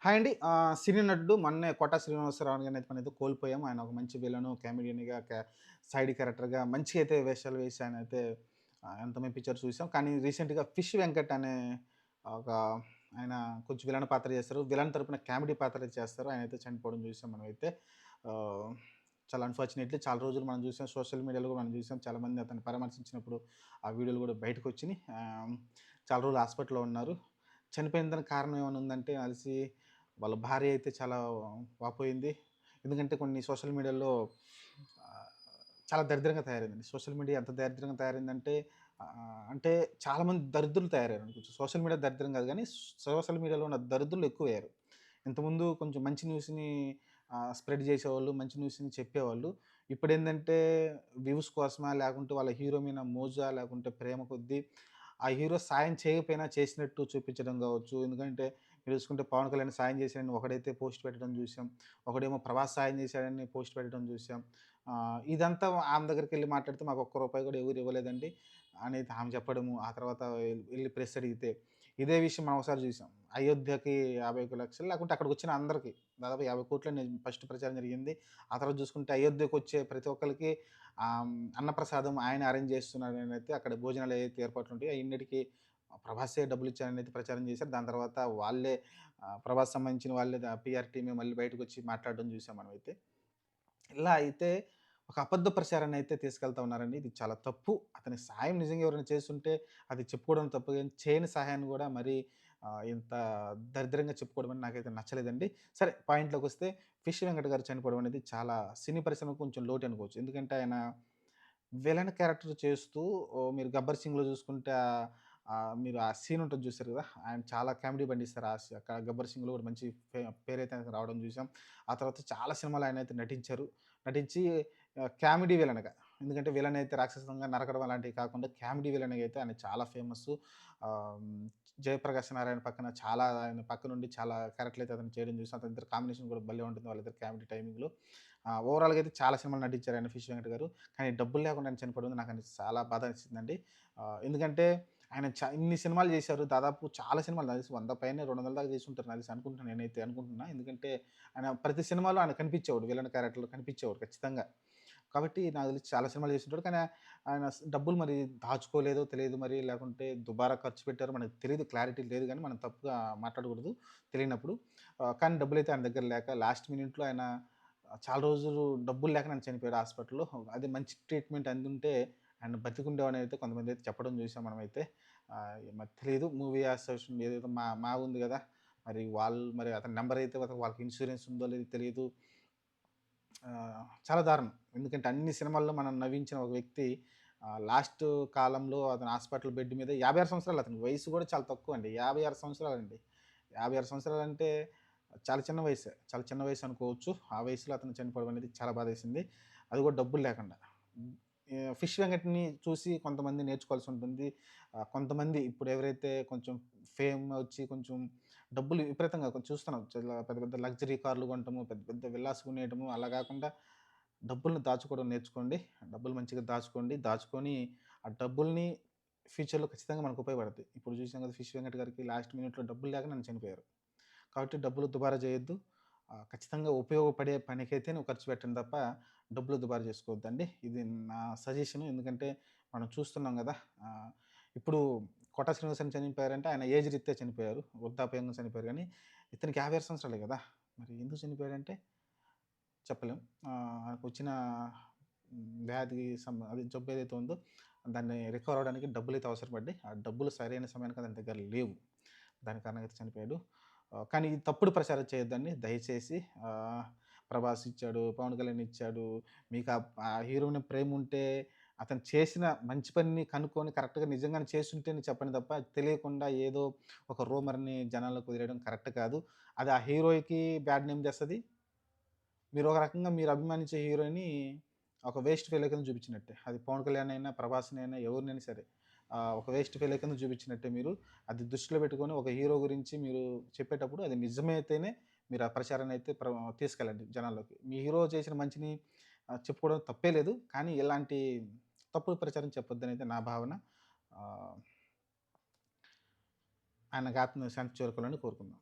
Hi అండి. సినీ నటుడు మొన్నే 'కోట శ్రీనివాసరావు' గారిని అయితే మనమైతే కోల్పోయాం. ఆయన ఒక మంచి విలను, కామెడియన్‌గా, సైడ్ క్యారెక్టర్‌గా మంచిగా అయితే వేషాలు వేసి ఆయనైతే ఎంతమంది పిక్చర్స్ చూసాం. కానీ రీసెంట్‌గా 'ఫిష్ వెంకట్' అనే ఒక ఆయన కొంచెం విలన్ పాత్ర చేస్తారు. విలన్ తరపున కామెడీ పాత్ర చేస్తారు. ఆయనైతే చనిపోవడం చూసాం మనమైతే. ఆహ్, చాలా అన్‌ఫార్చునేట్‌లీ చాలా రోజులు మనం చూసాం. సోషల్ మీడియాలో కూడా మనం చూసాం. చాలామంది అతన్ని పరామర్శించినప్పుడు ఆ వీడియోలు కూడా బయటకొచ్చినియి. చాలా రోజులు హాస్పిటల్‌లో ఉన్నారు. చనిపోయిన దానికి కారణం ఏమైనా ఉందంటే అలిసి వాళ్ళ భార్య అయితే చాలా వాపోయింది. ఎందుకంటే కొన్ని సోషల్ మీడియాలో ఆహ్, చాలా దరిద్రంగా తయారైందండి. సోషల్ మీడియా ఎంత దరిద్రంగా తయారైందంటే అంటే చాలామంది దరిద్రులు తయారయ్యారు. కొంచెం సోషల్ మీడియా దరిద్రం కాదు గానీ, సోషల్ మీడియాలో ఉన్న దరిద్రులు ఎక్కువయ్యారు. ఇంతకుముందు కొంచెం మంచి న్యూస్‌ని స్ప్రెడ్ చేసేవాళ్ళు, మంచి న్యూస్‌ని చెప్పేవాళ్ళు. ఇప్పుడేందంటే వ్యూస్ కోసమా, లేకుంటే వాళ్ళ హీరో మీద మోజా, లేకుంటే ప్రేమ కొద్దీ ఆ హీరో సాయం చేయకపోయినా చేసినట్టు చూపించడం కావచ్చు. ఎందుకంటే మీరు చూసుకుంటే 'పవన్ కళ్యాణ్' సాయం చేశాడని ఒకడైతే పోస్ట్ పెట్టడం చూసాం. ఒకడేమో 'ప్రభాస్' సాయం చేశాడని పోస్ట్ పెట్టడం చూసాం. ఇదంతా ఆమె దగ్గరికెళ్ళి మాట్లాడితే మాకు ఒక్క రూపాయి కూడా ఎవరు ఇవ్వలేదండి అనేది ఆమె చెప్పడము. ఆ తర్వాత ఎళ్లి ప్రెస్ అడిగితే ఇదే విషయం మనం ఒకసారి చూసాం. అయోధ్యకి 51,00,000 లేకుంటే అక్కడికొచ్చిన అందరికి దాదాపు 50,00,00,000 ఫస్ట్ ప్రచారం జరిగింది. ఆ తర్వాత చూసుకుంటే అయోధ్యకొచ్చే ప్రతి ఒక్కళ్ళకి అన్నప్రసాదం ఆయన అరేంజ్ చేస్తున్నాడనైతే అక్కడ భోజనాలు ఏవైతే ఏర్పాట్లుంటాయో అయన్నిటికి ప్రభాసే డబ్బులిచ్చారనైతే ప్రచారం చేశారు. దాని తర్వాత వాళ్ళే ప్రభాస్ సంబంధించిన వాళ్ళే పీఆర్ టీమే మళ్ళీ బయటకొచ్చి మాట్లాడడం చూసాం మనమైతే. ఇలా అయితే ఒక అబద్ధ ప్రచారాన్ని అయితే తీసుకెళ్తా ఉన్నారండి. ఇది చాలా తప్పు. అతని సాయం నిజంగా ఎవరైనా చేసుంటే అది చెప్పుకోవడం తప్పు గాని, చేయని సహాయాన్ని గూడా మరీ ఇంత దరిద్రంగా చెప్పుకోవడం అని నాకైతే నచ్చలేదండి. సరే పాయింట్‌లోకొస్తే 'ఫిష్ వెంకట్' గారు చనిపోవడం అనేది చాలా సినీ పరిశ్రమకు కొంచెం లోటు అనుకోవచ్చు. ఎందుకంటే ఆయన విలన్ క్యారెక్టర్ చేస్తూ మీరు 'గబ్బర్ సింగ్‌లో' చూసుకుంటే మీరు ఆ సీన్ ఉంటది చూసారు కదా! ఆయన చాలా కామెడీ పండిస్తారు. అక్కడ 'గబ్బర్ సింగ్‌లో' కూడా మంచి పేరైతే ఆయనకి రావడం చూసాం. ఆ తర్వాత చాలా సినిమాలు ఆయనైతే నటించారు. నటించి కామెడీ విలన్‌గా ఎందుకంటే విలన్ అయితే రాక్షసంగా నరకడం అలాంటివి కాకుండా కామెడీ విలన్‌గా అయితే ఆయన చాలా ఫేమస్సు. ఆహ్, 'జయప్రకాష్ నారాయణ' పక్కన చాలా ఆయన పక్కనుండి చాలా క్యారెక్టర్‌లు అయితే అతను చేయడం చూసాం. అతనిద్దరి కాంబినేషన్ కూడా భలే ఉంటుంది. వాళ్ళిద్దరి కామెడీ టైమింగ్‌లో. ఓవరాల్‌గా అయితే చాలా సినిమాలు నటించారు ఆయన 'ఫిష్ వెంకట్' గారు. కానీ డబ్బులు లేకుండా ఆయన చనిపోవడం నాకని చాలా బాధనిచ్చిందండి. ఎందుకంటే ఆయన ఇన్ని సినిమాలు చేశారు. దాదాపు చాలా సినిమాలు నాకు తెలిసి 100 పైనే 200 దాకా చేసుంటారు నాకు తెలిసి అనుకుంటున్నా నేనైతే అనుకుంటున్నా. ఎందుకంటే ఆయన ప్రతి సినిమాలో ఆయన కనిపించేవాడు. విలన్ క్యారెక్టర్‌లో కనిపించేవాడు ఖచ్చితంగా. కాబట్టి నాకు తెలిసి చాలా సినిమాలు చేసుంటాడు. కానీ ఆయన డబ్బులు మరి దాచుకోలేదో తెలియదు మరి లేకుంటే దుబారా ఖర్చు పెట్టారో మనకు తెలీదు. క్లారిటీ లేదు గానీ మనం తప్పుగా మాట్లాడకూడదు తెలియనప్పుడు. కానీ డబ్బులైతే ఆయన దగ్గర లేక లాస్ట్ మినిట్‌లో ఆయన చాలా రోజులు డబ్బులు లేక ఆయన చనిపోయాడు హాస్పిటల్‌లో. అదే మంచి ట్రీట్‌మెంట్ అందింటే ఆయన బతికుండేవాడని అయితే కొంతమందైతే చెప్పడం చూసాం మనమైతే. మరి తెలీదు మూవీ అసోసియేషన్ ఏదేదో మా ఉంది గదా! మరి అతని నంబర్ అయితే వాళ్ళకి ఇన్స్యూరెన్స్ ఉందో లేదో తెలీదు. చాలా దారుణం. ఎందుకంటే అన్ని సినిమాల్లో మనం నవ్వించిన ఒక వ్యక్తి లాస్ట్ కాలంలో అతను హాస్పిటల్ బెడ్ మీద 56 సంవత్సరాలు అతని వయసు గూడా చాలా తక్కువండి. 56 సంవత్సరాలండి. 56 సంవత్సరాలంటే చాలా చిన్న వయసే. చాలా చిన్న వయసు అనుకోవచ్చు. ఆ వయసులో అతను చనిపోవడం అనేది చాలా బాధేసింది. అది కూడా డబ్బులు లేకుండా. హ్మ్. 'ఫిష్ వెంకట్‌ని' చూసి కొంతమంది నేర్చుకోవాల్సి ఉంటుంది. కొంతమంది ఇప్పుడు ఎవరైతే కొంచెం ఫేమ్ వచ్చి కొంచెం డబ్బులు విపరీతంగా కొంచెం చూస్తున్నాం. చాలా పెద్ద పెద్ద లగ్జరీ కార్‌లు కొనటము, పెద్ద పెద్ద విల్లాస్ కొనేయటము అలా గాకుండా డబ్బుల్ని దాచుకోవడం నేర్చుకోండి. డబ్బులు మంచిగా దాచుకోండి. దాచుకొని ఆ డబ్బుల్ని ఫ్యూచర్‌లో ఖచ్చితంగా మనకు ఉపయోగపడతాయి. ఇప్పుడు చూసాం కదా! 'ఫిష్ వెంకట్' గారికి లాస్ట్ మినిట్‌లో డబ్బులు లేక నన్ను చనిపోయారు. కాబట్టి డబ్బులు దుబారా చేయొద్దు. ఖచ్చితంగా ఉపయోగపడే పనికైతే నువ్వు ఖర్చు పెట్టండి తప్ప, డబ్బులు దుబారా చేసుకోవద్దండి. ఇది నా సజెషను. ఎందుకంటే మనం చూస్తున్నాం గదా! ఆహ్, ఇప్పుడు 'కోట శ్రీనివాసన్' చనిపోయారంటే ఆయన ఏజ్ రీత్యా చనిపోయారు. వృద్ధాప్యంగా చనిపోయారు గానీ, ఇతనికి 56 సంవత్సరాలే గదా! మరి ఎందుకు చనిపోయాడంటే చెప్పలేం. ఆయనకొచ్చిన వ్యాధి అది జబ్బు ఏదైతే ఉందో దాన్ని రికవర్ అవ్వడానికి డబ్బులైతే అవసరపడ్డాయి. ఆ డబ్బులు సరైన సమయానికి అతని దగ్గర లేవు. దాని కారణంగా అయితే చనిపోయాడు. కానీ ఇది తప్పుడు ప్రచారం చేయొద్దండి దయచేసి. ఆహ్, 'ప్రభాస్' ఇచ్చాడు, 'పవన్ కళ్యాణ్' ఇచ్చాడు. మీకు ఆ హీరోని ప్రేముంటే అతను చేసిన మంచి పనిని కనుక్కొని కరెక్ట్‌గా నిజంగానే చేసుంటేనే చెప్పండి తప్ప తెలియకుండా ఏదో ఒక రూమర్‌ని జనాల్లోకి వదిలేయడం కరెక్ట్ కాదు. అది ఆ హీరోకి బ్యాడ్ నేమ్ తెస్తది. మీరు ఒక రకంగా మీరు అభిమానించే హీరోని ఒక వేస్ట్ ఫెలో కింద చూపించినట్టే. అది 'పవన్ కళ్యాణ్' అయినా, 'ప్రభాస్‌నైనా ఎవరినైనా సరే. ఒక వేస్ట్ ఫెలో కింద చూపించినట్టే మీరు. అది దృష్టిలో పెట్టుకొని ఒక హీరో గురించి మీరు చెప్పేటప్పుడు అది నిజమైతేనే మీరు ఆ ప్రచారాన్ని అయితే తీసుకెళ్ళండి జనాల్లోకి. మీ హీరో చేసిన మంచిని చెప్పుకోవడం తప్పే లేదు. కానీ ఇలాంటి తప్పుడు ప్రచారం చెప్పొద్దనైతే నా భావన. ఆహ్, ఆయనకి ఆత్మ శాంతి చేకూరాలని కోరుకుందాం.